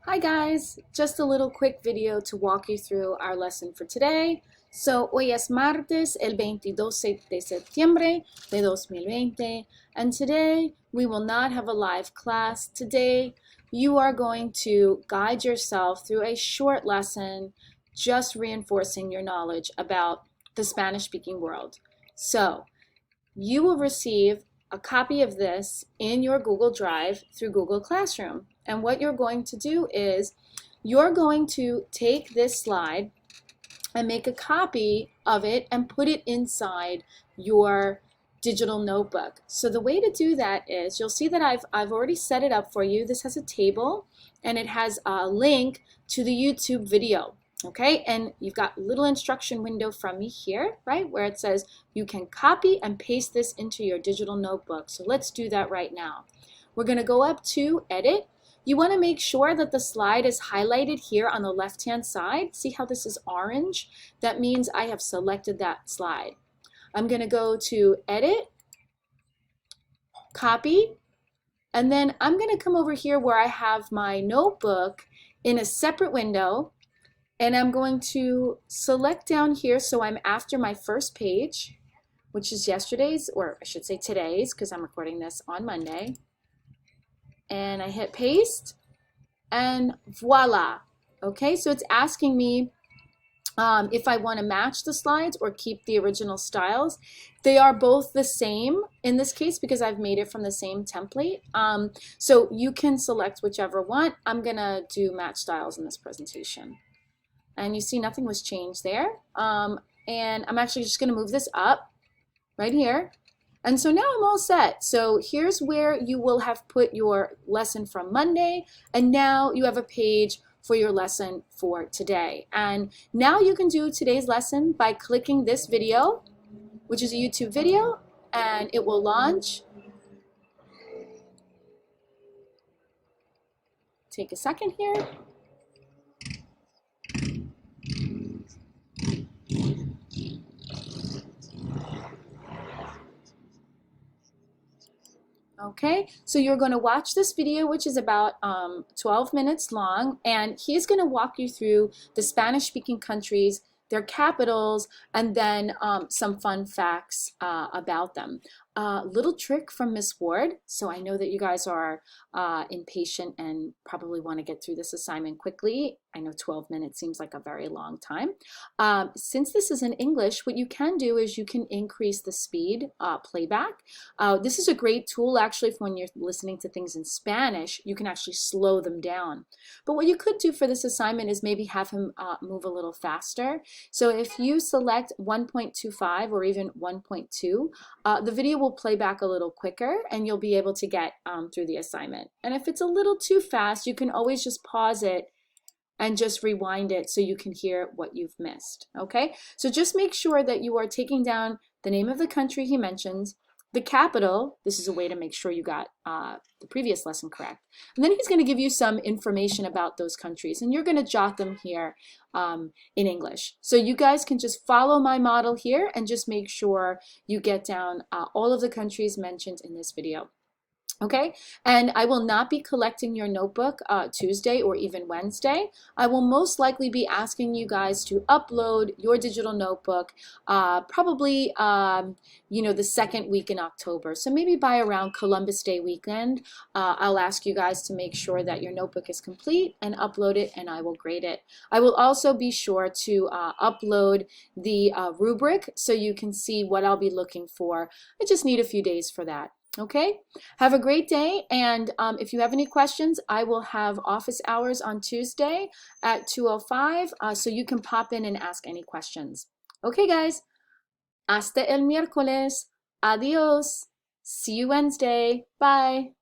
Hi guys, just a little quick video to walk you through our lesson for today. So hoy es martes, el 22 de septiembre de 2020, and today we will not have a live class. Today you are going to guide yourself through a short lesson, just reinforcing your knowledge about the Spanish-speaking world. So you will receive a copy of this in your Google Drive through Google Classroom. And what you're going to do is you're going to take this slide and make a copy of it and put it inside your digital notebook. So the way to do that is you'll see that I've already set it up for you. This has a table and it has a link to the YouTube video. Okay, and you've got a little instruction window from me here, right, where it says you can copy and paste this into your digital notebook. So let's do that right now. We're going to go up to Edit. You want to make sure that the slide is highlighted here on the left-hand side. See how this is orange? That means I have selected that slide. I'm going to go to Edit, Copy, and then I'm going to come over here where I have my notebook in a separate window. And I'm going to select down here so I'm after my first page, which is yesterday's, or I should say today's, because I'm recording this on Monday. And I hit paste, and voila. Okay, so it's asking me if I want to match the slides or keep the original styles. They are both the same in this case because I've made it from the same template. So you can select whichever one. I'm going to do match styles in this presentation. And you see nothing was changed there. And I'm actually just going to move this up right here. And so now I'm all set. So here's where you will have put your lesson from Monday. And now you have a page for your lesson for today. And now you can do today's lesson by clicking this video, which is a YouTube video, and it will launch. Take a second here. Okay, so you're going to watch this video, which is about 12 minutes long, and he's going to walk you through the Spanish-speaking countries, their capitals, and then some fun facts about them. Little trick from Miss Ward. So I know that you guys are impatient and probably want to get through this assignment quickly. I know 12 minutes seems like a very long time. Since this is in English, what you can do is you can increase the speed playback. This is a great tool actually for when you're listening to things in Spanish. You can actually slow them down. But what you could do for this assignment is maybe have him move a little faster. So if you select 1.25 or even 1.2, the video will play back a little quicker and you'll be able to get through the assignment. And if it's a little too fast, you can always just pause it and just rewind it so you can hear what you've missed. Okay, so just make sure that you are taking down the name of the country he mentions, the capital. This is a way to make sure you got the previous lesson correct. And then he's going to give you some information about those countries, and you're going to jot them here in English. So you guys can just follow my model here and just make sure you get down all of the countries mentioned in this video. Okay, and I will not be collecting your notebook Tuesday or even Wednesday. I will most likely be asking you guys to upload your digital notebook probably, the second week in October. So maybe by around Columbus Day weekend, I'll ask you guys to make sure that your notebook is complete and upload it, and I will grade it. I will also be sure to upload the rubric so you can see what I'll be looking for. I just need a few days for that. Okay, have a great day, and if you have any questions, I will have office hours on Tuesday at 2:05, so you can pop in and ask any questions. Okay, guys, hasta el miércoles. Adios. See you Wednesday. Bye.